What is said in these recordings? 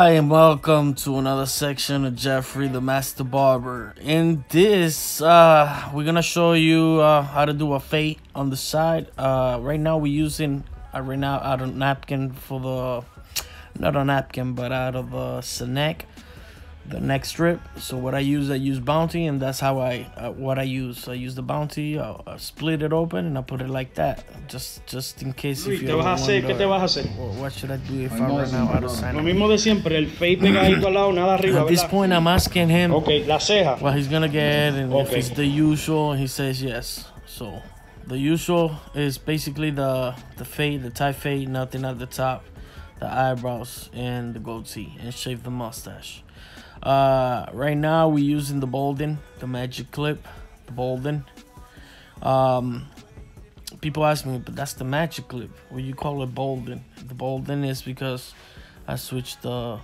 Hi and welcome to another section of Jeffrey the Master Barber. In this, we're gonna show you how to do a fade on the side. Right now we're using out of napkin for the, not a napkin, but out of the neck strip. So what I use Bounty, and that's how I use the Bounty. I split it open and I put it like that, just in case. Luis, if you ¿qué te vas a hacer? What should I do if I run out of sand? Lo mismo de siempre, el fade pegadito al lado, nada arriba. At this point, I'm asking him, okay, la ceja. what he's gonna get, and if it's the usual, he says yes. So the usual is basically the fade, the tie fade, nothing at the top, the eyebrows, and the goatee, and shave the mustache. Right now we're using the Bolden, the magic clip, the Bolden. People ask me, but that's the magic clip. What you call it Bolden? The Bolden is because I switched the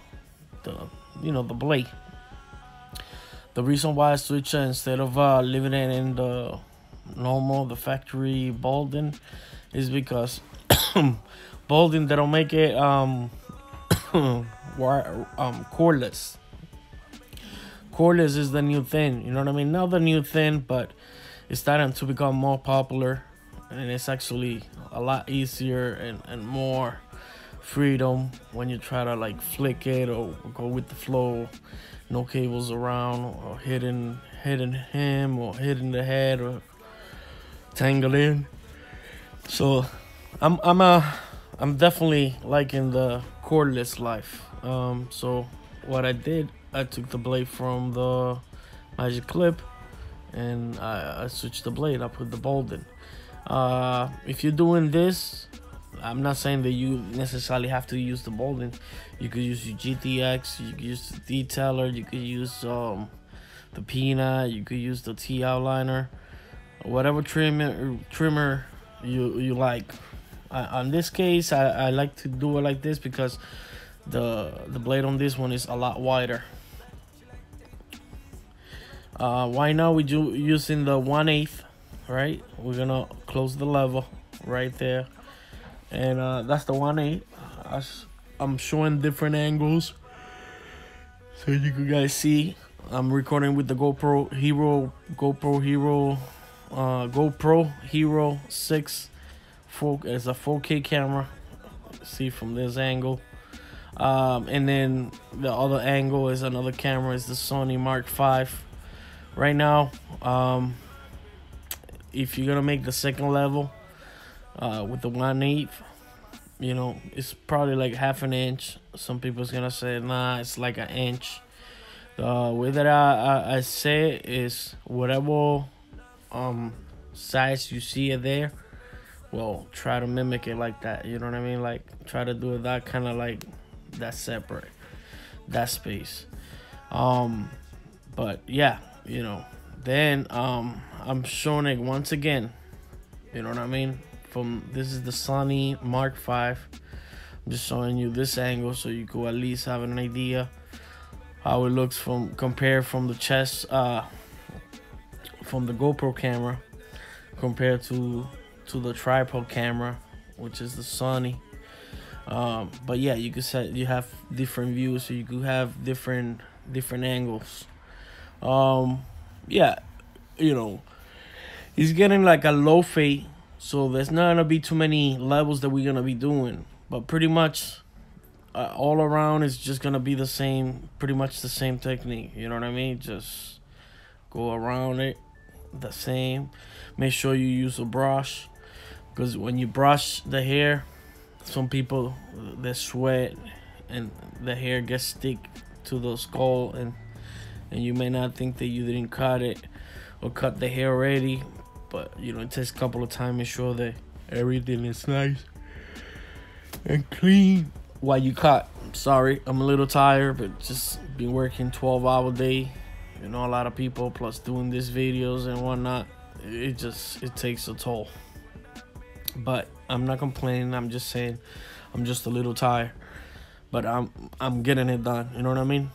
blade. The reason why I switched it instead of leaving it in the normal, the factory Bolden, is because Bolden, they don't make it cordless. Cordless is the new thing, you know what I mean? Not the new thing, but it's starting to become more popular, and it's actually a lot easier and more freedom when you try to like flick it or go with the flow. No cables around or hitting him or hitting the head or tangle in. So I'm definitely liking the cordless life. So what I did, I took the blade from the magic clip and I switched the blade. I put the Bolden. If you're doing this, I'm not saying that you necessarily have to use the Bolden. You could use your GTX, you could use the detailer, you could use the Peanut, you could use the T outliner, whatever trimmer you like. On this case, I like to do it like this because the blade on this one is a lot wider. Why now we using the 1/8, right? We're gonna close the level right there, and that's the 1/8. I'm showing different angles so you guys see. I'm recording with the GoPro Hero 6. It's a 4K camera. See from this angle. And then the other angle is another camera, is the Sony Mark V. Right now, if you're gonna make the second level with the 1/8, you know, it's probably like half an inch. Some people's gonna say, nah, it's like an inch. The way that I say it is whatever size you see it there, well, try to mimic it like that. You know what I mean? Like, try to do it that kind of like that, separate that space. But yeah, you know, then I'm showing it once again, you know what I mean, this is the Sony Mark V. I'm just showing you this angle so you could at least have an idea how it looks compared from the chest, from the GoPro camera compared to the tripod camera, which is the Sony. But yeah, you could say you have different views, so you could have different angles. Yeah, you know, he's getting like a low fade, so there's not gonna be too many levels that we're gonna be doing, but pretty much all around is just gonna be the same, pretty much the same technique, you know what I mean? Just go around it the same. Make sure you use a brush, because when you brush the hair, some people, they sweat and the hair gets stick to the skull, and you may not think that you didn't cut it or cut the hair already, but you know, it takes a couple of times to show that everything is nice and clean while you cut. Sorry, I'm a little tired, but just been working 12-hour day, you know, a lot of people, plus doing these videos and whatnot, it takes a toll. But I'm not complaining, I'm just saying I'm just a little tired, but I'm getting it done, you know what I mean?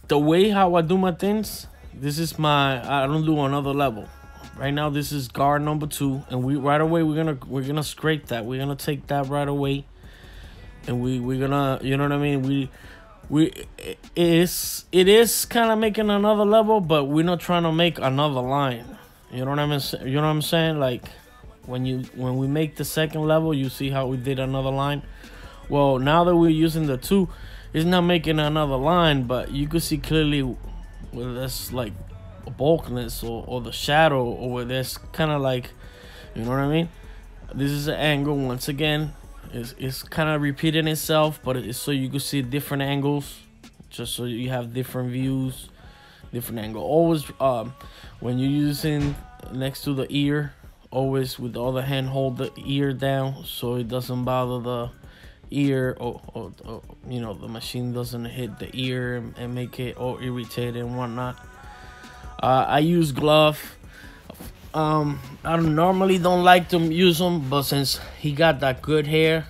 The way how I do my things, this is I don't do another level. Right now this is guard number 2, and right away we're gonna scrape that. We're gonna take that right away and we're gonna, you know what I mean, it is kind of making another level, but we're not trying to make another line. You know what I mean? You know what I'm saying? Like when we make the second level, you see how we did another line. Well, now that we're using the 2, it's not making another line, but you could see clearly where there's like a bulkiness or the shadow, or where there's kind of like, you know what I mean? This is an angle once again. It's kind of repeating itself, but it's so you can see different angles, just so you have different views, different angle. Always when you're using next to the ear, always with the other hand hold the ear down so it doesn't bother the ear, or you know, the machine doesn't hit the ear and make it all irritated and whatnot. I use glove. I normally don't like to use them, but since he got that good hair,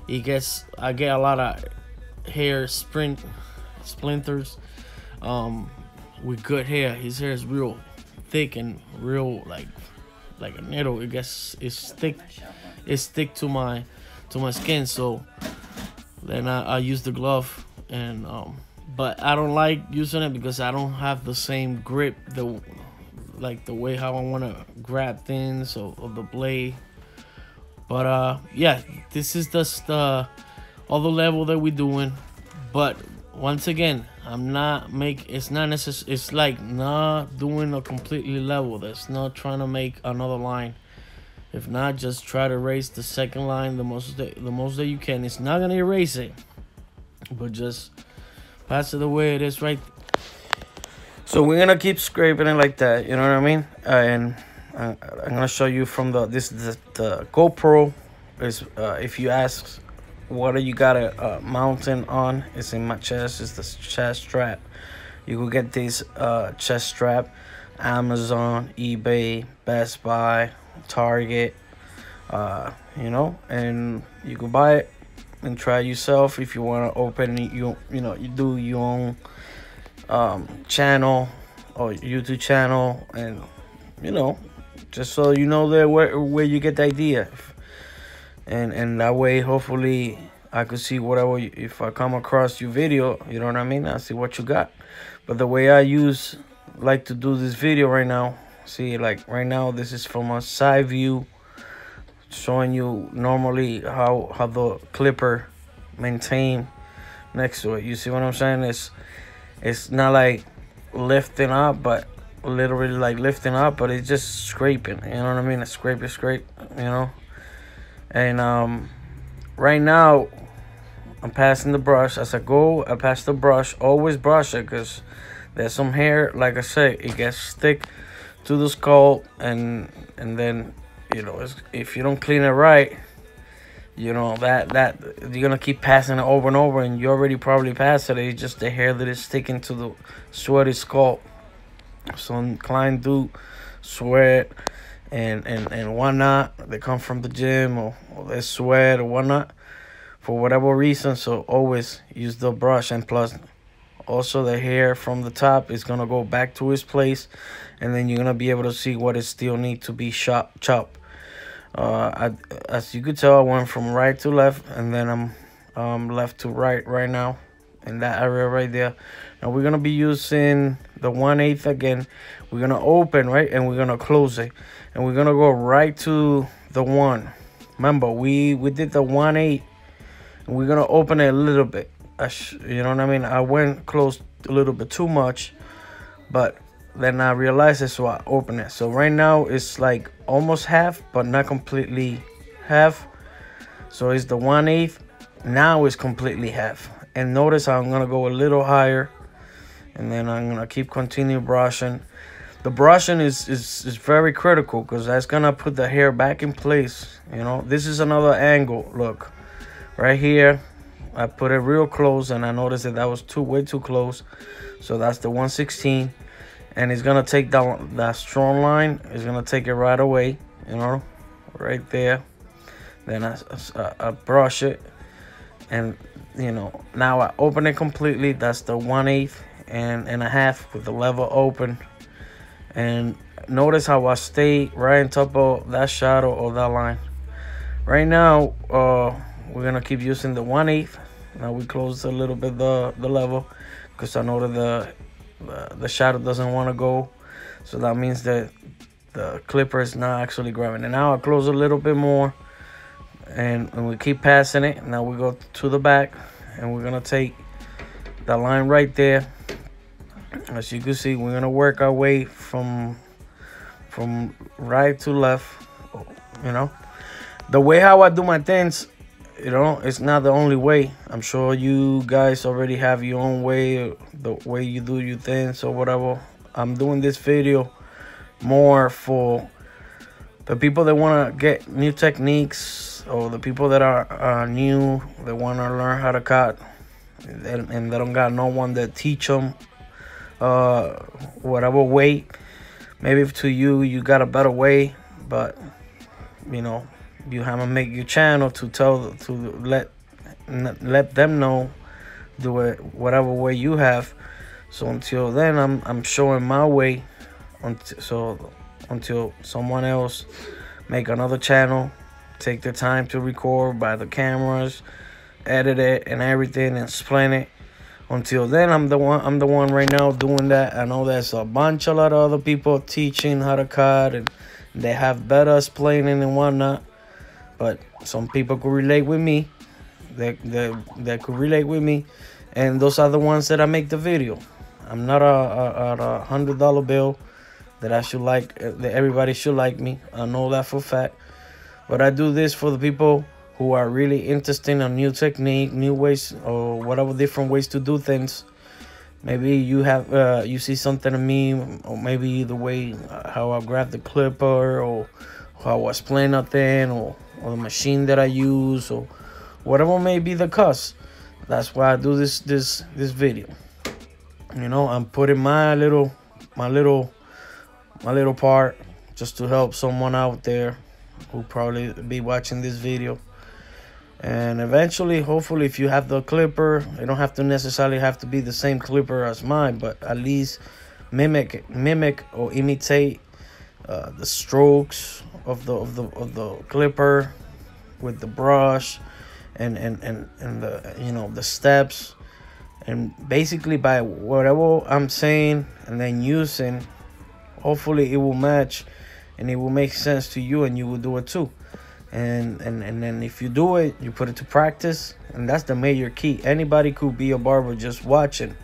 I get a lot of hair splinters. With good hair, his hair is real thick and real like a needle. It gets stick to my skin. So then I use the glove, and but I don't like using it because I don't have the same grip, the way how I want to grab things or the blade. But yeah, this is just the other level that we're doing. But once again, it's not necessary. It's like not doing a completely level. That's not trying to make another line. If not, just try to erase the second line the most that you can. It's not gonna erase it, but just pass it the way it is, right? So we're gonna keep scraping it like that, you know what I mean? And I'm gonna show you from the GoPro. Is if you ask what do you got a mountain on, it's in my chest. It's the chest strap. You will get this chest strap, Amazon, eBay, Best Buy, Target, you know, and you can buy it and try it yourself if you want to open it. You do your own channel or YouTube channel, and you know, just so you know that where you get the idea, and that way hopefully I could see whatever if I come across your video, you know what I mean, I see what you got. But the way I like to do this video right now, see, like right now this is from a side view, showing you normally how the clipper maintain next to it. You see what I'm saying? It's not like lifting up, but literally like lifting up, but it's just scraping, you know what I mean? It's scrape, you know. And right now I'm passing the brush. As I go, I pass the brush. Always brush it, because there's some hair, like I say, it gets stick to the skull, and then, you know, if you don't clean it right, you know, that you're gonna keep passing it over and over, and you already probably passed it. It's just the hair that is sticking to the sweaty skull. Some client do sweat and whatnot. They come from the gym, or they sweat or whatnot for whatever reason. So always use the brush, and plus also the hair from the top is gonna go back to its place, and then you're gonna be able to see what it still need to be chopped. As you could tell, I went from right to left, and then I'm left to right now in that area right there. Now we're gonna be using the 1/8 again. We're gonna open, right, and we're gonna close it, and we're gonna go right to the 1. Remember, we did the 1/8, and we're gonna open it a little bit. You know what I mean? I went close a little bit too much, but then I realized it, so I open it. So right now it's like almost half, but not completely half. So it's the 1/8. Now it's completely half. And notice how I'm gonna go a little higher, and then I'm gonna continue brushing. The brushing is very critical, because that's gonna put the hair back in place. You know, this is another angle. Look, right here, I put it real close, and I noticed that was way too close. So that's the 1/16. And it's gonna take that strong line. It's gonna take it right away, you know, right there. Then I brush it, and you know, now I open it completely. That's the 1/8 and a half with the level open. And notice how I stay right on top of that shadow or that line. Right now, we're gonna keep using the 1/8. Now we close a little bit the level, because I know that the shadow doesn't want to go, so that means that the clipper is not actually grabbing. And now I close a little bit more, and we keep passing it. Now we go to the back, and we're gonna take the line right there. As you can see, we're gonna work our way from right to left. You know, the way how I do my things, you know, it's not the only way. I'm sure you guys already have your own way, the way you do your things or whatever. I'm doing this video more for the people that want to get new techniques, or the people that are new, that want to learn how to cut, and they don't got no one that teach them whatever way. Maybe to you got a better way, but you know, you have to make your channel to let them know, do it whatever way you have. So until then, I'm showing my way, until someone else make another channel, take the time to record, buy the cameras, edit it and everything, and explain it. Until then, I'm the one right now doing that. I know there's a lot of other people teaching how to cut, and they have better explaining and whatnot. But some people could relate with me. They could relate with me, and those are the ones that I make the video. I'm not a $100 bill that I should like, that everybody should like me. I know that for a fact. But I do this for the people who are really interested in a new technique, new ways, or whatever different ways to do things. Maybe you have you see something in me, or maybe the way how I grab the clipper, or how I explain a thing, or the machine that I use, or whatever may be the cause. That's why I do this video. You know, I'm putting my little part just to help someone out there who probably be watching this video. And eventually, hopefully, if you have the clipper, it don't have to necessarily have to be the same clipper as mine, but at least mimic or imitate the strokes of the clipper with the brush, and the, you know, the steps, and basically by whatever I'm saying and then using, hopefully it will match and it will make sense to you, and you will do it too. And then if you do it, you put it to practice, and that's the major key. Anybody could be a barber just watching,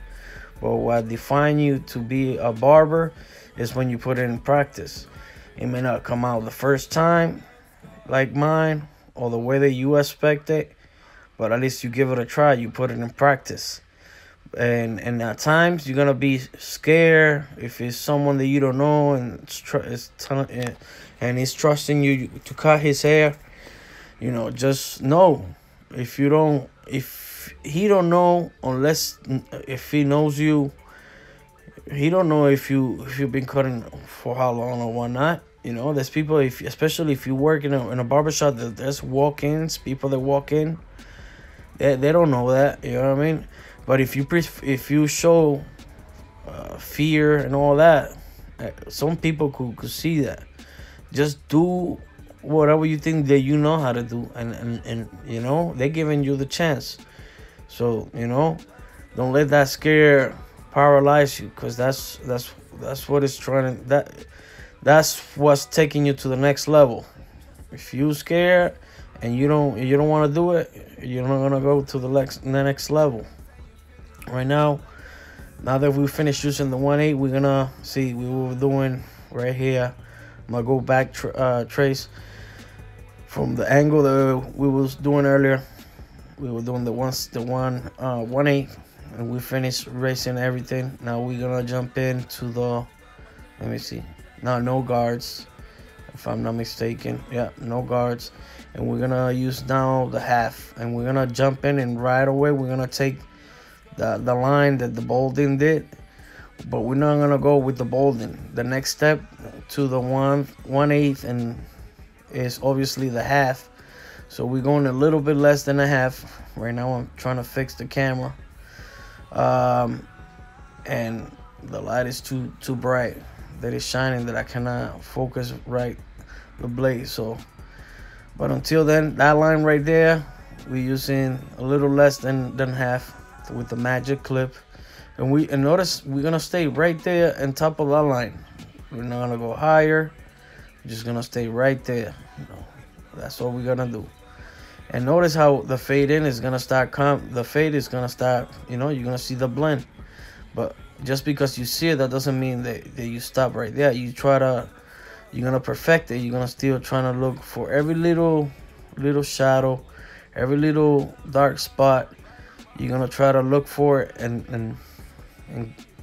but what defines you to be a barber is when you put it in practice. It may not come out the first time like mine, or the way that you expect it, but at least you give it a try. You put it in practice, and at times you're gonna be scared if it's someone that you don't know, and he's trusting you to cut his hair. You know, just know, if he don't know, unless if he knows you, he don't know if you've been cutting for how long or whatnot. You know, there's people, especially if you work in a barbershop, there's walk-ins, people that walk in, they don't know that. You know what I mean? But if you show fear and all that, some people could see that. Just do whatever you think that you know how to do, and you know, they're giving you the chance. So, you know, don't let that scare paralyze you, because that's what it's trying to, that's what's taking you to the next level. If you scared and you don't want to do it, you're not gonna go to the next level. Right now that we finished using the 1/8, we're gonna see we were doing right here. I'm gonna go back trace from the angle that we was doing earlier. We were doing the 1/8, and we finished racing everything. Now we're gonna jump into the, let me see, no guards, if I'm not mistaken. Yeah, no guards. And we're gonna use now the half, and we're gonna jump in, and right away we're gonna take the line that the bolding did, but we're not gonna go with the bolding. The next step to the 1/8 and is obviously the half. So we're going a little bit less than a half. Right now I'm trying to fix the camera, and the light is too bright, that is shining, that I cannot focus right the blade. So, but until then, that line right there, we're using a little less than half with the magic clip. And notice we're gonna stay right there on top of that line. We're not gonna go higher. We're just gonna stay right there. That's what we're gonna do. And notice how the fade in is gonna start. The fade is gonna start. You're gonna see the blend. But just because you see it, that doesn't mean that you stop right there. You're gonna perfect it. You're gonna still trying to look for every little shadow, every little dark spot. You're gonna try to look for it and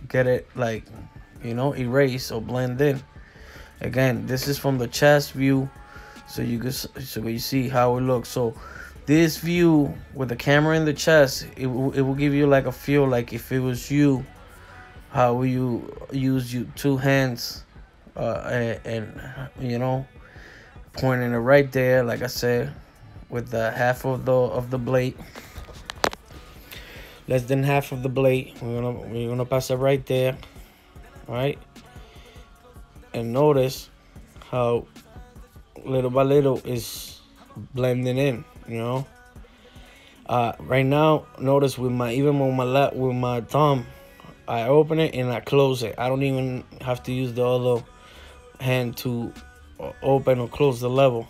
get it, like, erase or blend in. Again, this is from the chest view, so you see how it looks. So this view with the camera in the chest, it will give you like a feel like if it was you, how you use your two hands and pointing it right there, like I said, with the half of the blade. Less than half of the blade. We're gonna pass it right there. All right. And notice how little by little is blending in. Right now, notice with my thumb, I open it and I close it. I don't even have to use the other hand to open or close the level.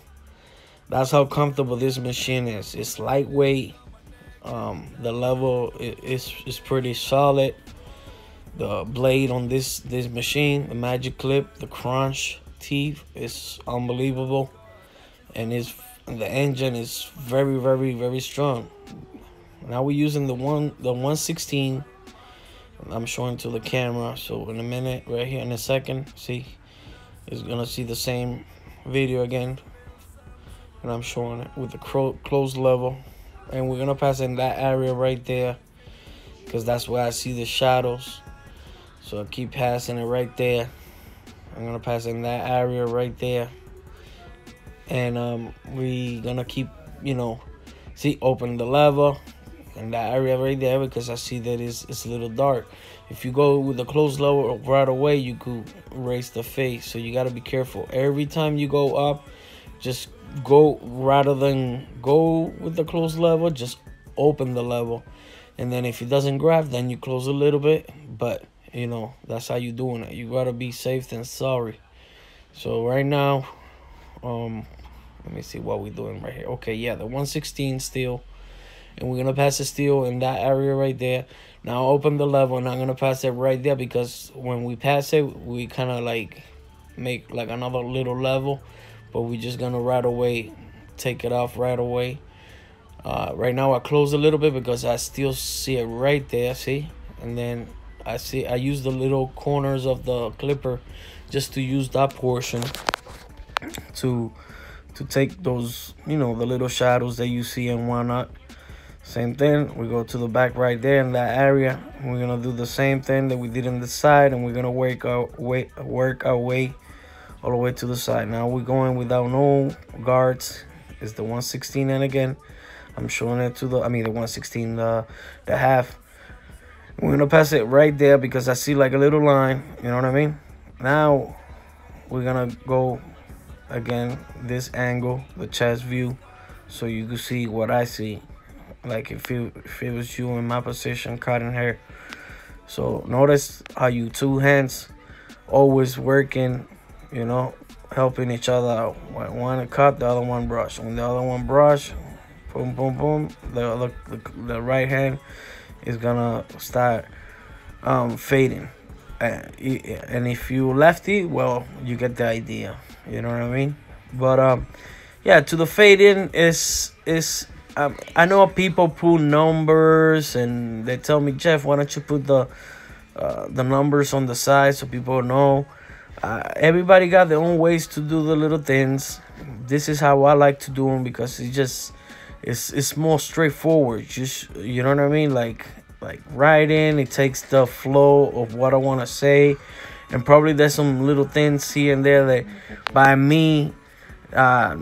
That's how comfortable this machine is. It's lightweight. The level is pretty solid. The blade on this machine, the magic clip, the crunch teeth is unbelievable, and the engine is very, very, very strong. Now we're using the 116. I'm showing to the camera, so in a minute, right here in a second, see, it's gonna see the same video again, and I'm showing it with the closed level. And we're gonna pass in that area right there, because that's where I see the shadows. So I keep passing it right there. I'm gonna pass in that area right there, and we gonna keep, see, open the lever in that area right there, because I see that it's a little dark. If you go with the closed level right away, you could erase the face. So you gotta be careful. Every time you go up, just go, rather than go with the closed level, just open the level. And then if it doesn't grab, then you close a little bit. But that's how you doing it. You gotta be safe than sorry. So right now, let me see what we're doing right here. Okay, yeah, the 116 steel, and we're gonna pass the steel in that area right there. Now open the level, and I'm gonna pass it right there, because when we pass it, we kind of like make like another little level. But we're just gonna right away take it off right away. Right now I close a little bit because I still see it right there, see? And then I use the little corners of the clipper just to use that portion to take those, the little shadows that you see and whatnot. Same thing, we go to the back right there in that area. We're gonna do the same thing that we did on the side, and we're gonna work our way all the way to the side. Now we're going without no guards. It's the 116, and again, I'm showing it to the 116, the half. We're gonna pass it right there because I see like a little line, you know what I mean? Now we're gonna go again this angle, the chest view, so you can see what I see, like if it was you in my position cutting hair. So notice how you two hands always working, helping each other out. When one cut, the other one brush. When the other one brush, boom, boom, boom, the right hand is gonna start fading. And if you lefty, well, you get the idea. You know what I mean? But yeah, to the fade in is I know people put numbers, and they tell me, Jeff, why don't you put the numbers on the side so people know. Everybody got their own ways to do the little things. This is how I like to do them, because it's more straightforward. Just, you know what I mean? Like writing, it takes the flow of what I want to say, and probably there's some little things here and there that by me by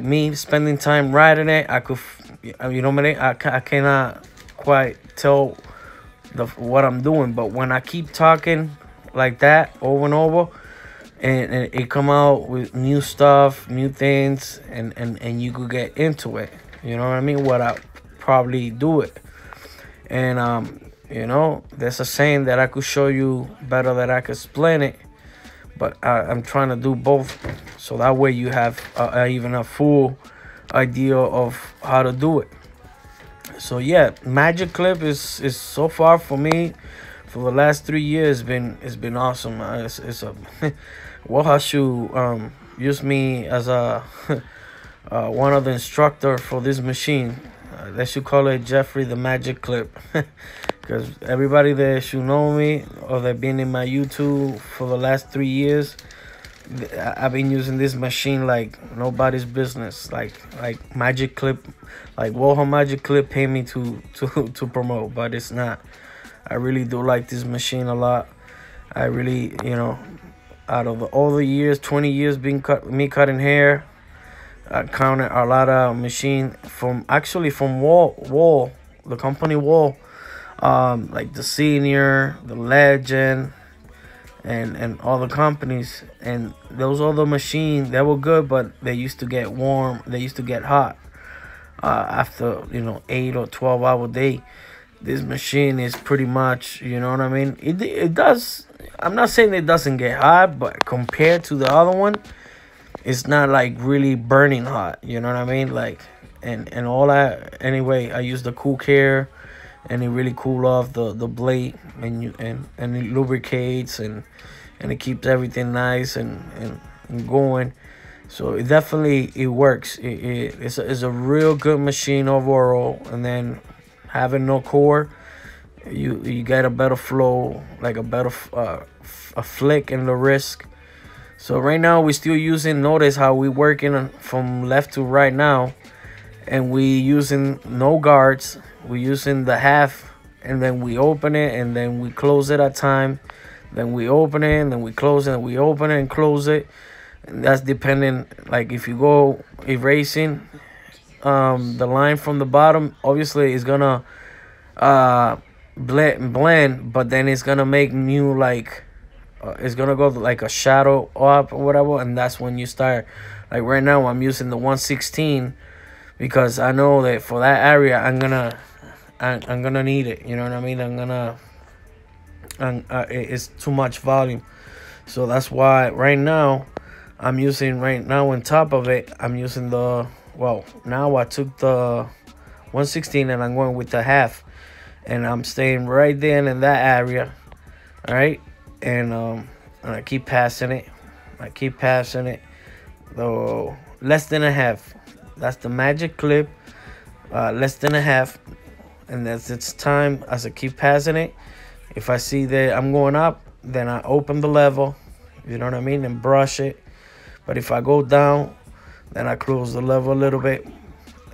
me spending time writing it, I could, I cannot quite tell what I'm doing. But when I keep talking like that over and over, and it come out with new stuff, new things, and you could get into it. You know what I mean? What I probably do it. And you know, there's a saying that I could show you better than I could explain it, but I'm trying to do both, so that way you have even a full idea of how to do it. So yeah, Magic Clip is so far for me for the last 3 years it's been awesome. It's a Wahashu used me as a one of the instructor for this machine. They should call it Jeffrey the Magic Clip, because everybody that should know me or they've been in my YouTube for the last 3 years, I've been using this machine like nobody's business. Like Magic Clip, like Woha Magic Clip pay me to promote, but it's not. I really do like this machine a lot. I really, you know, out of all the years, 20 years being cutting hair, I counted a lot of machine from Wall, the company Wall, like the Senior, the Legend, and all the companies. And those other machines, they were good, but they used to get warm, they used to get hot after, you know, 8 or 12-hour day. This machine is pretty much, you know what I mean, it does. I'm not saying it doesn't get hot, but compared to the other one, it's not like really burning hot, you know what I mean? Like, and all that. Anyway, I use the Cool Care, and it really cool off the blade, and it lubricates, and it keeps everything nice and going. So it definitely works. It's a real good machine overall. And then having no core, you get a better flow, like a better a flick in the wrist. So right now we still using, notice how we working from left to right now, and we using no guards. We using the half, and then we open it, and then we close it at time. Then we open it, and then we close it, and we open it and close it. And that's depending, like if you go erasing the line from the bottom, obviously it's gonna blend, but then it's gonna make new, like it's gonna go like a shadow up or whatever, and that's when you start. Like right now I'm using the 116 because I know that for that area I'm gonna need it, you know what I mean? It's too much volume, so that's why right now I'm using, on top of it, I'm using the, well, now I took the 116 and I'm going with the half, and I'm staying right there in that area. All right. And I keep passing it. Though less than a half. That's the Magic Clip. Less than a half. And as it's time, as I keep passing it, if I see that I'm going up, then I open the level, you know what I mean, and brush it. But if I go down, then I close the level a little bit.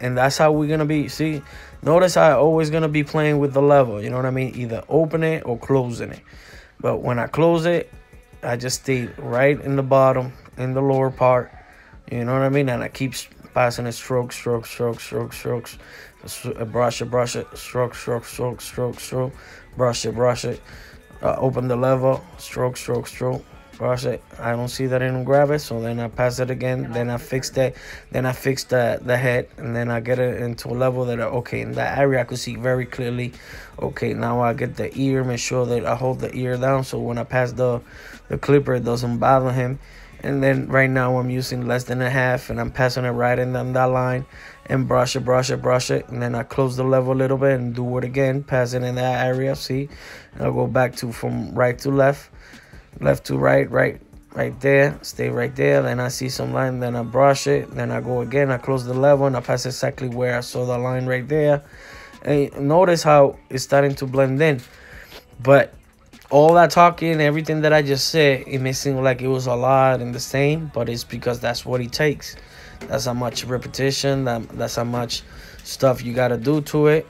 And that's how we're gonna be. See, notice I always gonna be playing with the level, you know what I mean, either open it or closing it. But when I close it, I just stay right in the bottom, in the lower part, you know what I mean? And I keep passing it, stroke, stroke, stroke, stroke, strokes, brush it, stroke, stroke, stroke, stroke, stroke, brush it, open the level, stroke, stroke, stroke, brush it. I don't see that I don't grab it, so then I pass it again, then I fix that, then I fix the head, and then I get it into a level that, okay, in that area I could see very clearly. Okay, now I get the ear, make sure that I hold the ear down, so when I pass the clipper, it doesn't bother him. And then right now I'm using less than a half, and I'm passing it right in on that line, and brush it, and then I close the level a little bit and do it again, pass it in that area, see? And I'll go back to from right to left to right there, stay right there. Then I see some line, then I brush it, then I go again, I close the level, and I pass exactly where I saw the line right there. And notice how it's starting to blend in. But all that talking, everything that I just said, it may seem like it was a lot and the same, but it's because that's what it takes. That's how much repetition, that's how much stuff you got to do to it.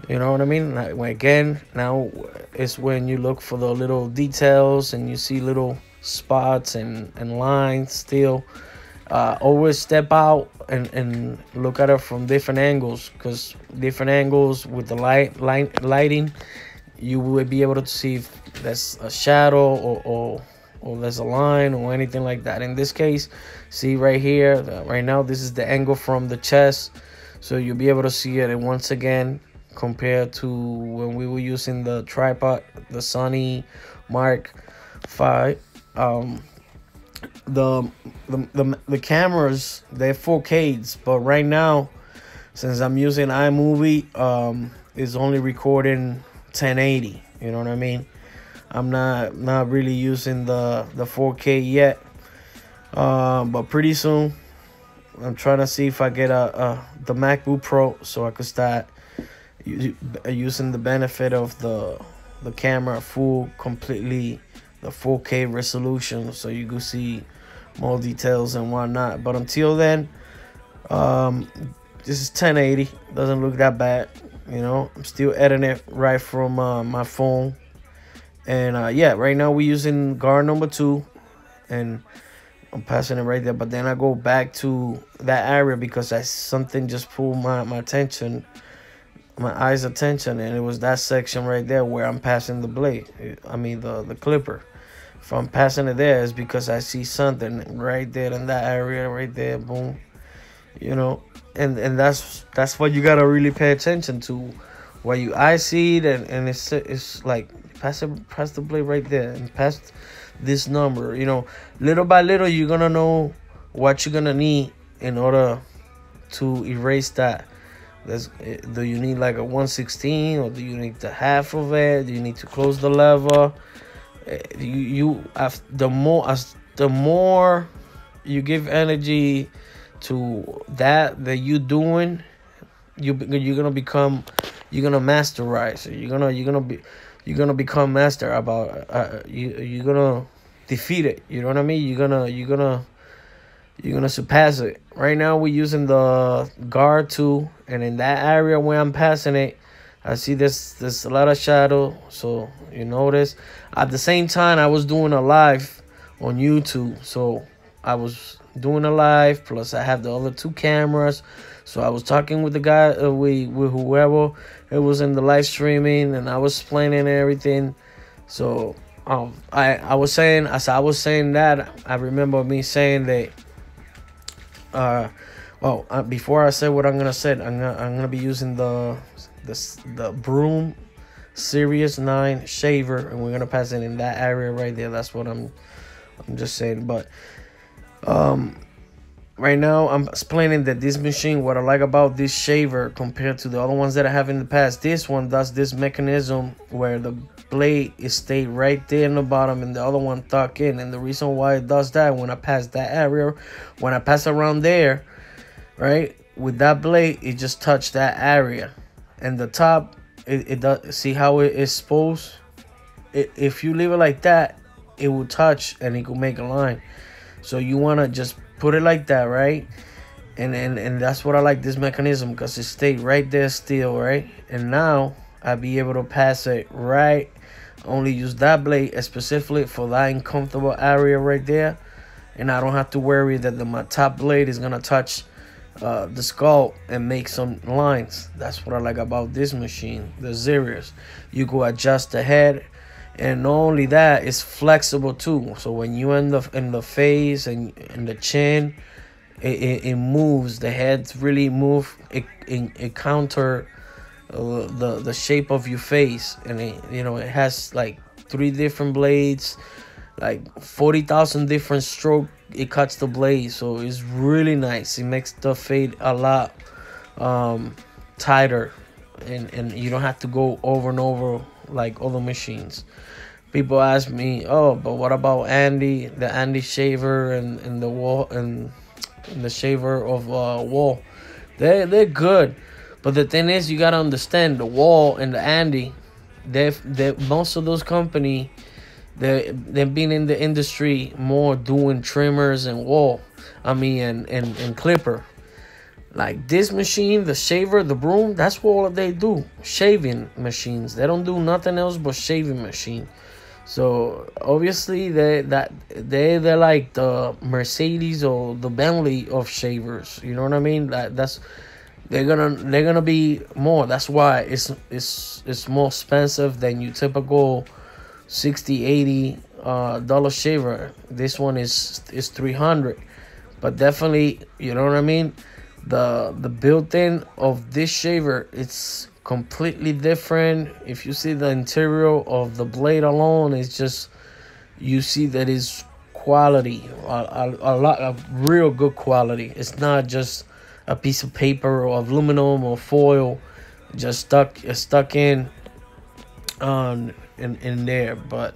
You know what I mean? Like, again, now it's when you look for the little details and you see little spots and lines still. Always step out and look at it from different angles, because different angles with the lighting, you will be able to see if that's a shadow or there's a line or anything like that. In this case, see right here, right now, this is the angle from the chest. So you'll be able to see it. And once again, compared to when we were using the tripod, the Sony Mark V, the cameras, they're 4Ks, but right now, since I'm using iMovie, it's only recording 1080. You know what I mean? I'm not really using the 4K yet, but pretty soon I'm trying to see if I get the MacBook Pro so I could start using the benefit of the camera completely the 4K resolution, so you can see more details and whatnot. But until then, this is 1080. Doesn't look that bad, you know. I'm still editing it right from my phone. And yeah, right now we're using guard number 2, and I'm passing it right there. But then I go back to that area because something just pulled my attention, my eyes attention, and it was that section right there where I'm passing the blade. I mean the clipper. If I'm passing it there, it's because I see something right there in that area right there. Boom, you know. And that's what you gotta really pay attention to. While you eye see it, and it's like pass the blade right there and pass this number. You know, little by little, you're gonna know what you're gonna need in order to erase that. Do you need like a 1/16, or do you need the half of it? Do you need to close the lever? The more you give energy to that you're doing, you're gonna masterize. You're gonna become master about you're gonna defeat it. You know what I mean? You're gonna surpass it. Right now we're using the guard 2, and in that area where I'm passing it, I see there's a lot of shadow. So you notice. At the same time, I was doing a live on YouTube, so I was doing a live, plus I have the other 2 cameras. So I was talking with the guy, with whoever it was in the live streaming, and I was explaining everything. So I was saying, as I was saying that, I remember me saying that before I say what I'm gonna say, I'm gonna be using the Broom Series 9 shaver, and we're gonna pass it in that area right there. That's what I'm just saying. But right now I'm explaining that this machine, what I like about this shaver compared to the other ones that I have in the past, this one does this mechanism where the blade is stayed right there in the bottom and the other one tuck in. And the reason why it does that, when I pass that area, when I pass around there, right, with that blade, it just touched that area. And the top, it does, see how it is exposed? If you leave it like that, it will touch and it will make a line. So you want to just put it like that, right? And that's what I like this mechanism, because it stayed right there still, right? And now I'll be able to pass it right. Only use that blade specifically for that uncomfortable area right there, and I don't have to worry that my top blade is gonna touch the skull and make some lines. That's what I like about this machine, the Zeros. You go adjust the head, and not only that, it's flexible too. So when you in the face and in the chin, it moves. The heads really move. It counter the shape of your face, and it has like 3 different blades, like 40,000 different stroke. It cuts the blade, so it's really nice. It makes the fade a lot tighter, and you don't have to go over and over like other machines. People ask me, oh, but what about Andy, the Andy shaver and the wall and the shaver of wall? They're good, but the thing is, you gotta understand, the wall and the Andy, most of those companies, they've been in the industry more doing trimmers and wall, and clipper. Like this machine, the shaver, the broom, that's what they do. Shaving machines. They don't do nothing else but shaving machine. So obviously they're like the Mercedes or the Bentley of shavers. You know what I mean? They're gonna be more. That's why it's more expensive than your typical 60, 80 dollar shaver. This one is 300, but definitely, you know what I mean, the built-in of this shaver, it's completely different. If you see the interior of the blade alone, it's just, you see that is quality, a lot of real good quality. It's not just a piece of paper or aluminum or foil just stuck in there. But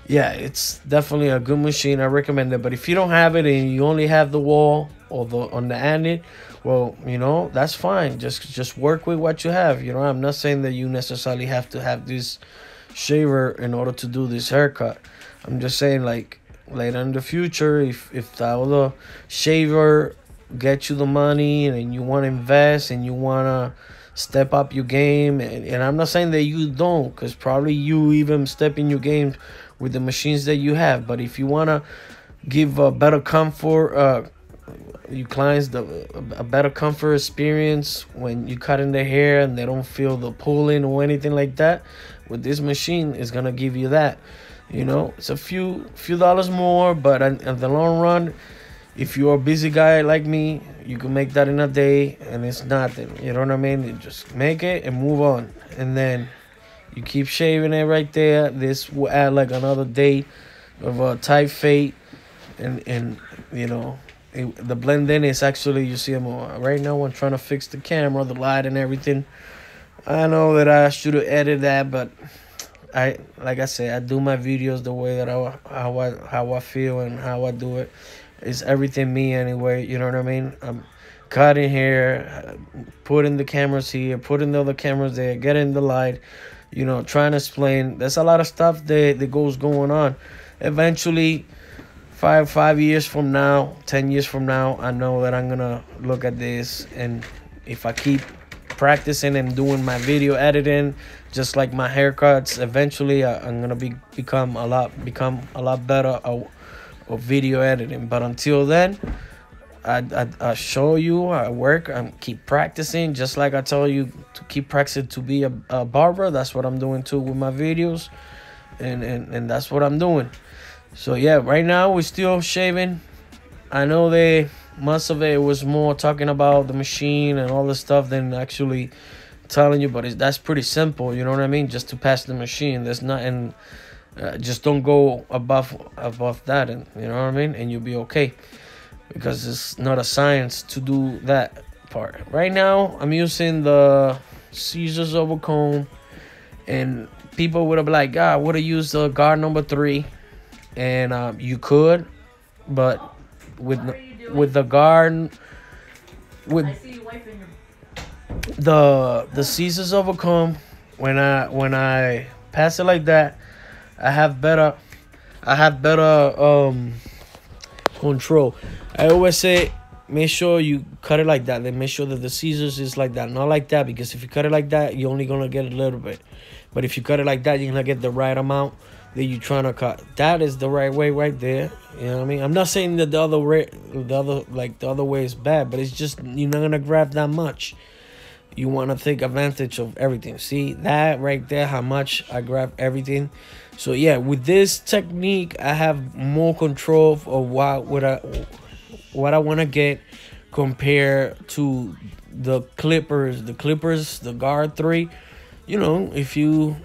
yeah, it's definitely a good machine. I recommend it. But if you don't have it and you only have the wall or the on the end, well, you know, that's fine. Just work with what you have. You know, I'm not saying that you necessarily have to have this shaver in order to do this haircut. I'm just saying, like, later in the future, if the other shaver gets you the money and you want to invest and you want to step up your game, and I'm not saying that you don't, because probably you even step in your game with the machines that you have. But if you want to give a better comfort, your clients a better comfort experience when you cutting their hair and they don't feel the pulling or anything like that, with this machine is gonna give you that. You know, it's a few dollars more, but in the long run, if you're a busy guy like me, you can make that in a day and it's nothing. You know what I mean? You just make it and move on, and then you keep shaving it right there. This will add like another day of a tight fade, and you know, the blend in is actually, you see, right now I'm trying to fix the camera, the light and everything. I know that I should have edited that, but like I said, I do my videos the way that how I feel and how I do it. It's everything me anyway, you know what I mean? I'm cutting hair, putting the cameras here, putting the other cameras there, getting the light, you know, trying to explain. There's a lot of stuff that goes going on. Eventually, five years from now, 10 years from now, I know that I'm gonna look at this, and if I keep practicing and doing my video editing just like my haircuts, eventually I'm gonna become a lot better of video editing. But until then, I show you, I work, I keep practicing, just like I told you to keep practicing to be a barber. That's what I'm doing too with my videos, and that's what I'm doing. So yeah, right now we're still shaving. I know most of it was more talking about the machine and all this stuff than actually telling you, but that's pretty simple, you know what I mean? Just to pass the machine, there's nothing. Just don't go above that, and you know what I mean, and you'll be okay, because it's not a science to do that part. Right now I'm using the scissors over comb, and people would have been like, I would have used the guard number 3, and you could, but with the guard, with the scissors over comb, when I pass it like that, I have better control. I always say, make sure you cut it like that. Then make sure that the scissors is like that, not like that, because if you cut it like that, you're only gonna get a little bit. But if you cut it like that, you're gonna get the right amount that you're trying to cut. That is the right way right there. You know what I mean? I'm not saying that the other way is bad, but it's just you're not gonna grab that much. You want to take advantage of everything. See that right there, how much I grab everything. So yeah, with this technique, I have more control of what I want to get, compared to the clippers. The guard 3. You know, if you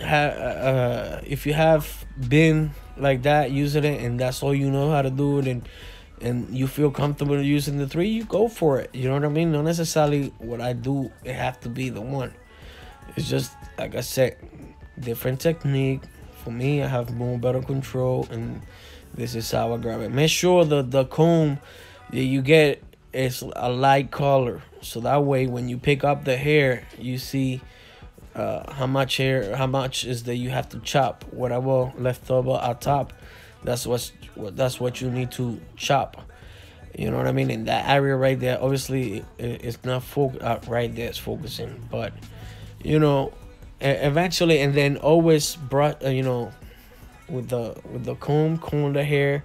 have been like that using it, and that's all you know how to do it, and you feel comfortable using the 3, you go for it. You know what I mean? Not necessarily what I do, it have to be the one. It's just, like I said, different technique. For me, I have better control, and this is how I grab it. Make sure the comb that you get is a light color, so that way when you pick up the hair, you see how much is that you have to chop. Whatever left over at top, that's what you need to chop. You know what I mean? In that area right there, obviously it's not right there, it's focusing, but you know, eventually. And then always you know, with the comb the hair,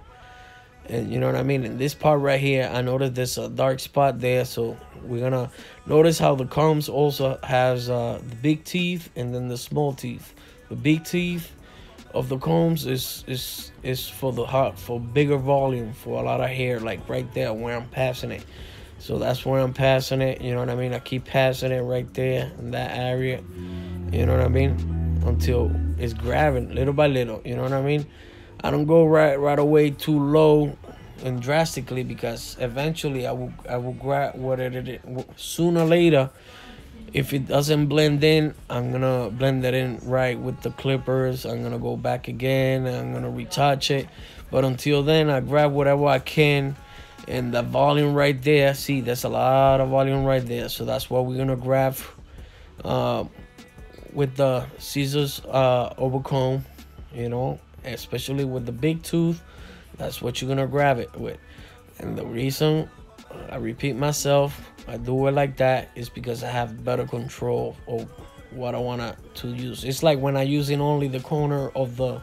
and you know what I mean. In this part right here, I noticed there's a dark spot there, so we're gonna notice how the combs also has the big teeth and then the small teeth. The big teeth of the combs is for the hot, for bigger volume, for a lot of hair, like right there where I'm passing it. So that's where I'm passing it, you know what I mean? I keep passing it right there in that area, you know what I mean? Until it's grabbing little by little, you know what I mean? I don't go right away too low and drastically, because eventually I will grab what it is. Sooner or later, if it doesn't blend in, I'm gonna blend it in right with the clippers. I'm gonna go back again and I'm gonna retouch it. But until then, I grab whatever I can. And the volume right there, see, there's a lot of volume right there. So that's what we're gonna grab with the scissors over comb, you know, especially with the big tooth. That's what you're gonna grab it with. And the reason I repeat myself, I do it like that, is because I have better control of what I want to use. It's like when I'm using only the corner of the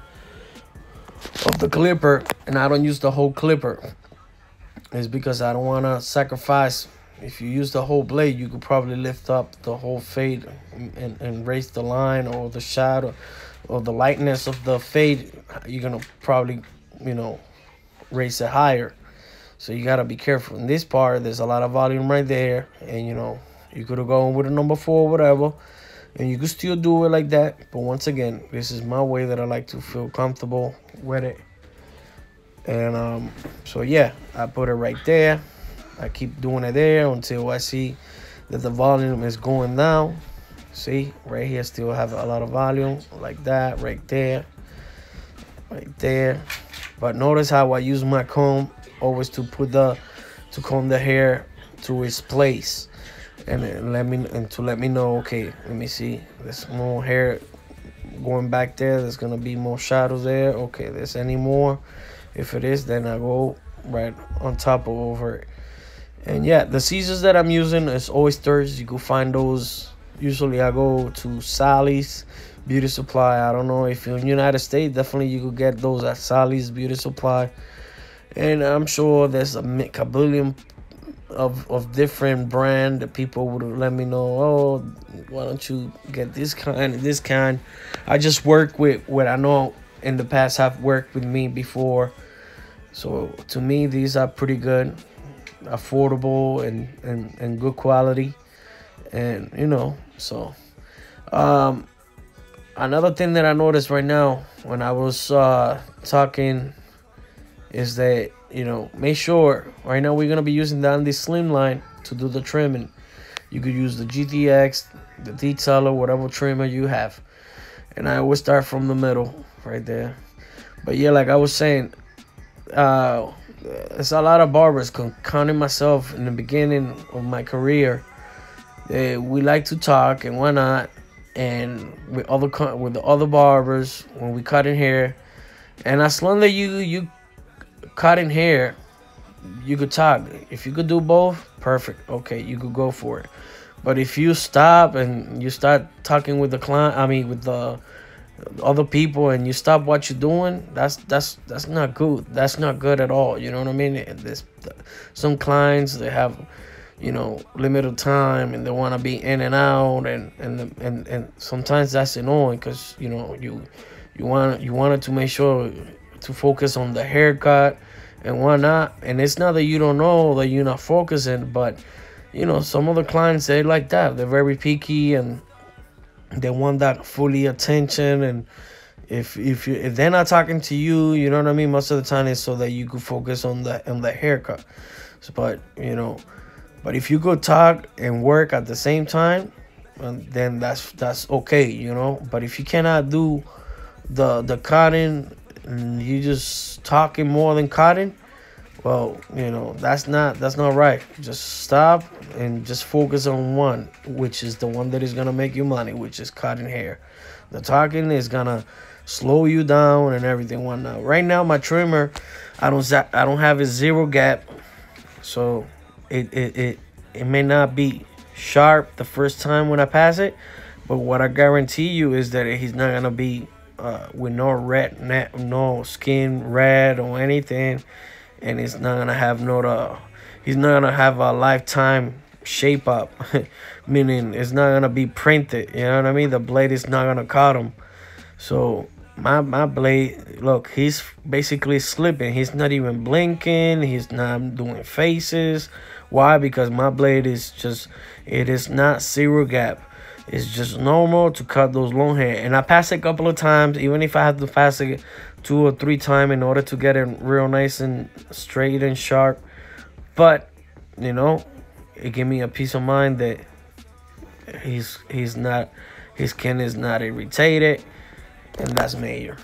clipper and I don't use the whole clipper. It's because I don't want to sacrifice. If you use the whole blade, you could probably lift up the whole fade and raise the line or the shadow or the lightness of the fade. You're gonna probably, you know, raise it higher. So you gotta be careful. In this part, there's a lot of volume right there, and you know, you could have gone with a number 4 or whatever, and you could still do it like that. But once again, this is my way that I like to feel comfortable with it. And so yeah, I put it right there. I keep doing it there until I see that the volume is going down. See, right here still have a lot of volume, like that, right there, right there. But notice how I use my comb always to comb the hair to its place, and to let me know, okay, let me see, there's more hair going back there, there's gonna be more shadows there, okay, there's any more. If it is, then I go right on top of over it. And yeah, the scissors that I'm using is oysters. You can find those. Usually I go to Sally's Beauty Supply. I don't know if you're in the United States, definitely you could get those at Sally's Beauty Supply. And I'm sure there's a billion of different brand that people would let me know, oh, why don't you get this kind, this kind. I just work with what I know in the past have worked with me before. So to me, these are pretty good, affordable, and good quality. And you know, so another thing that I noticed right now when I was talking is that, you know, make sure right now we're gonna be using down this slim line to do the trimming. You could use the GTX, the detailer, whatever trimmer you have, and I always start from the middle right there. But yeah, like I was saying, there's a lot of barbers, counting myself in the beginning of my career, we like to talk and whatnot, and with the other barbers when we cutting hair. And as long as you cutting hair, you could talk. If you could do both, perfect. Okay, you could go for it. But if you stop and you start talking with the client, I mean with the other people, and you stop what you're doing, that's not good. That's not good at all. You know what I mean? Some clients, they have, you know, limited time and they want to be in and out, and sometimes that's annoying, because you know you wanted to make sure to focus on the haircut and whatnot. And it's not that you don't know that you're not focusing, but you know, some of the clients, they like that. They're very picky and they want that fully attention. And if they're not talking to you, you know what I mean, most of the time it's so that you could focus on the haircut. So, but you know, but if you could talk and work at the same time, then that's okay, you know. But if you cannot do the cutting and you just talking more than cutting, well, you know, that's not right. Just stop and just focus on one, which is the one that is gonna make you money, which is cutting hair. The talking is gonna slow you down and everything whatnot. Right now, my trimmer, I don't have a zero gap, so it may not be sharp the first time when I pass it, but what I guarantee you is that he's not gonna be with no skin red or anything. And it's not gonna have he's not gonna have a lifetime shape up, meaning it's not gonna be printed. You know what I mean? The blade is not gonna cut him. So my blade, look, he's basically slipping. He's not even blinking. He's not doing faces. Why? Because my blade is just, it is not zero gap. It's just normal to cut those long hair. And I passed it a couple of times, even if I had to pass it 2 or 3 times in order to get it real nice and straight and sharp. But, you know, it gave me a peace of mind that he's not, his skin is not irritated. And that's major.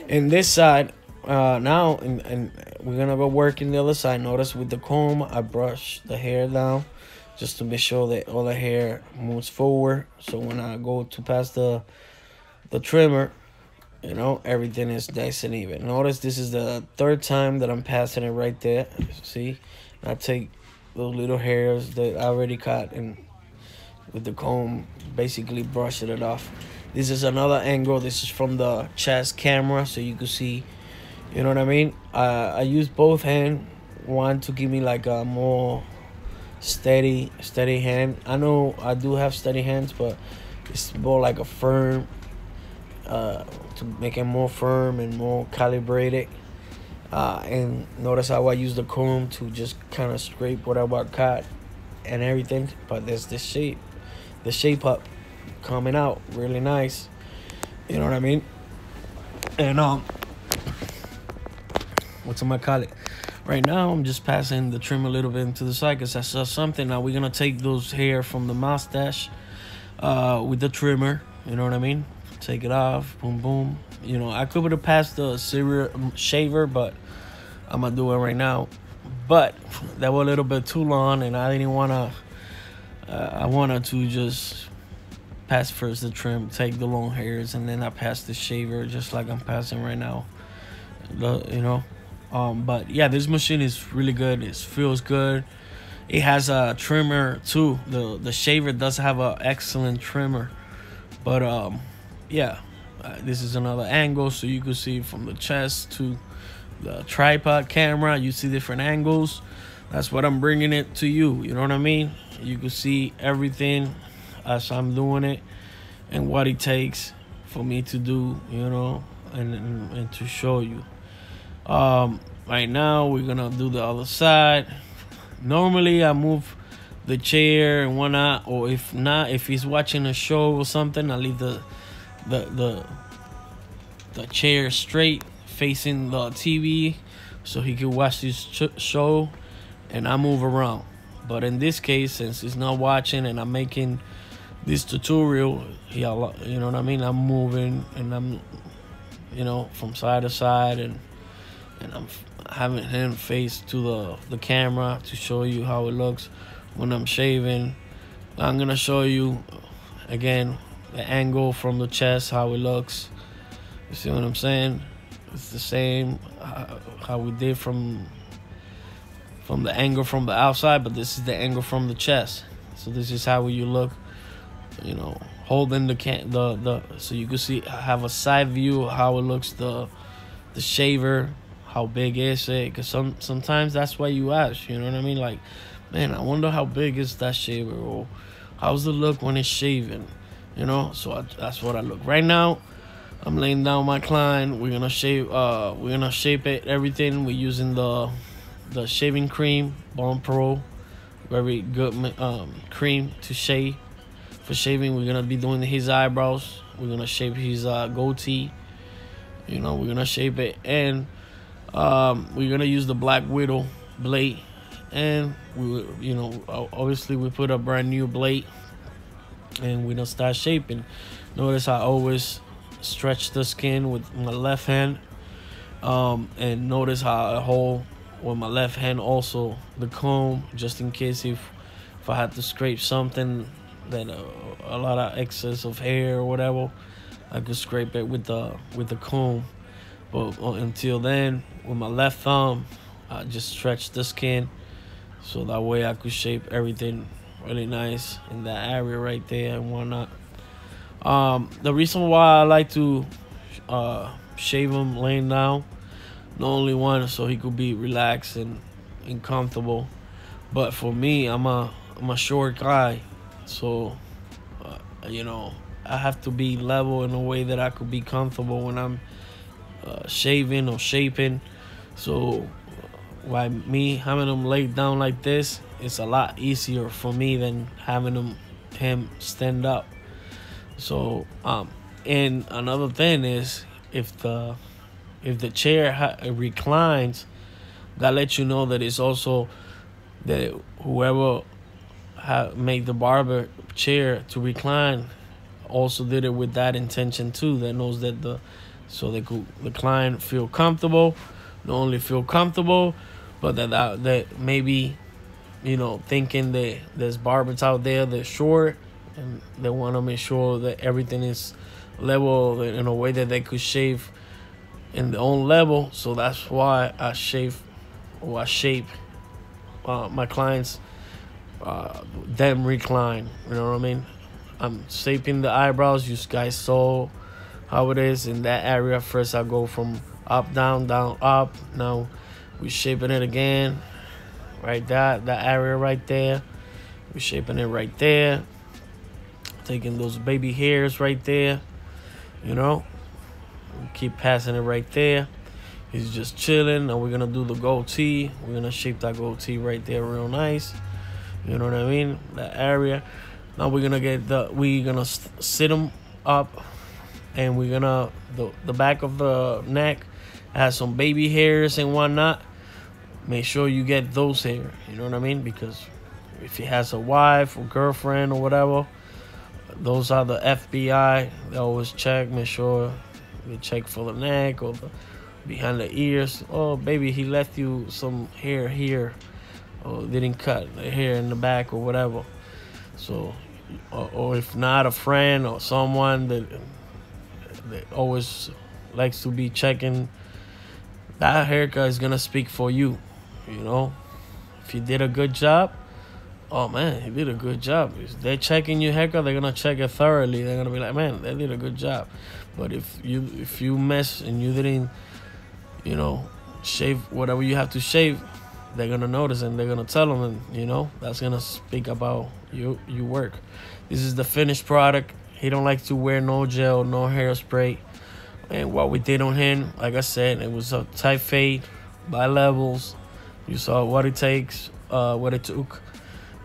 And this side, now, and we're gonna go work in the other side. Notice with the comb, I brush the hair down just to make sure that all the hair moves forward. So when I go to pass the trimmer, you know, everything is nice and even. Notice this is the 3rd time that I'm passing it right there. See, I take those little hairs that I already cut and with the comb, basically brushing it off. This is another angle. This is from the chest camera, so you can see, you know what I mean? I use both hands, one to give me like a more steady hand. I know I do have steady hands, but it's more like a firm, to make it more firm and more calibrated. And notice how I use the comb to just kind of scrape whatever I cut and everything. But there's the shape up coming out really nice, you know what I mean? And what's I call it? Right now I'm just passing the trim a little bit into the side because I saw something. Now we're gonna take those hair from the mustache with the trimmer, you know what I mean? Take it off, boom boom. You know, I could have passed the shaver, but I'm gonna do it right now. But that was a little bit too long, and I didn't wanna. I wanted to just pass first the trim, take the long hairs, and then I pass the shaver just like I'm passing right now. You know, but yeah, this machine is really good. It feels good. It has a trimmer too. The shaver does have an excellent trimmer, but yeah, this is another angle, so you can see from the chest to the tripod camera. You see different angles. That's what I'm bringing it to you. You know what I mean? You can see everything as I'm doing it and what it takes for me to do, you know, and to show you. Right now we're gonna do the other side. Normally I move the chair and whatnot, or if not, if he's watching a show or something, I leave the chair straight facing the TV so he can watch this show, and I move around. But in this case, since he's not watching and I'm making this tutorial, you know what I mean, I'm moving and I'm, you know, from side to side, and I'm having him face to the camera to show you how it looks when I'm shaving. I'm gonna show you again the angle from the chest, how it looks. You see what I'm saying? It's the same how we did from the angle from the outside, but this is the angle from the chest. So this is how you look, you know, holding the so you can see, have a side view of how it looks, the shaver, how big is it? Because sometimes that's why you ask, you know what I mean? Like, man, I wonder how big is that shaver, or how's it look when it's shaving, you know? So that's what I look. Right now, I'm laying down my client. We're gonna shape it, everything. We're using the shaving cream, Bond Pro, very good cream to shave. For shaving, we're gonna be doing his eyebrows. We're gonna shape his goatee. You know, we're gonna shape it, and we're gonna use the Black Widow blade. And we, you know, obviously we put a brand new blade, and we're gonna start shaping. Notice I always stretch the skin with my left hand, and notice how I hold with my left hand also the comb, just in case if I had to scrape something that a lot of excess of hair or whatever, I could scrape it with the comb. But until then, with my left thumb, I just stretch the skin so that way I could shape everything really nice in that area right there and whatnot. The reason why I like to shave him laying down, not only one, so he could be relaxed and comfortable, but for me, I'm a short guy, so you know, I have to be level in a way that I could be comfortable when I'm shaving or shaping. So why me having them laid down like this, it's a lot easier for me than having him stand up. So and another thing is, if the chair reclines, that lets you know that it's also that whoever made the barber chair to recline also did it with that intention too. That knows that the client feel comfortable, not only feel comfortable, but that maybe, you know, thinking that there's barbers out there that's short and they want to make sure that everything is level in a way that they could shave in their own level. So that's why I shape my clients them recline. You know what I mean? I'm shaping the eyebrows. You guys saw how it is in that area. First I go from up, down, down, up. Now we shaping it again, right? That area right there, we shaping it right there, taking those baby hairs right there, you know, we keep passing it right there. He's just chilling. Now we're gonna do the goatee. We're gonna shape that goatee right there real nice, you know what I mean, that area. Now we're gonna sit him up, and we're gonna the back of the neck has some baby hairs and whatnot. Make sure you get those hair, you know what I mean, because if he has a wife or girlfriend or whatever, those are the FBI. They always check, make sure they check for the neck or behind the ears. Oh baby, he left you some hair here, or didn't cut the hair in the back or whatever. So or if not, a friend or someone that always likes to be checking, that haircut is gonna speak for you. You know, if you did a good job, oh man, he did a good job. If they're checking your haircut, they're gonna check it thoroughly. They're gonna be like, man, they did a good job. But if you mess and you didn't, you know, shave whatever you have to shave, they're gonna notice and they're gonna tell them, and you know, that's gonna speak about your work. This is the finished product. He don't like to wear no gel, no hairspray. And what we did on him, like I said, it was a tight fade by levels. You saw what it takes, what it took.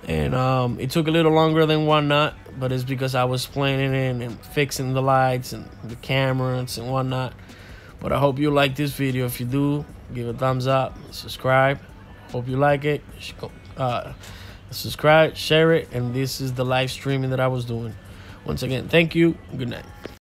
And it took a little longer than whatnot, but it's because I was planning it and fixing the lights and the cameras and whatnot. But I hope you like this video. If you do, give a thumbs up, subscribe. Hope you like it. Subscribe, share it, and this is the live streaming that I was doing. Once again, thank you. Good night.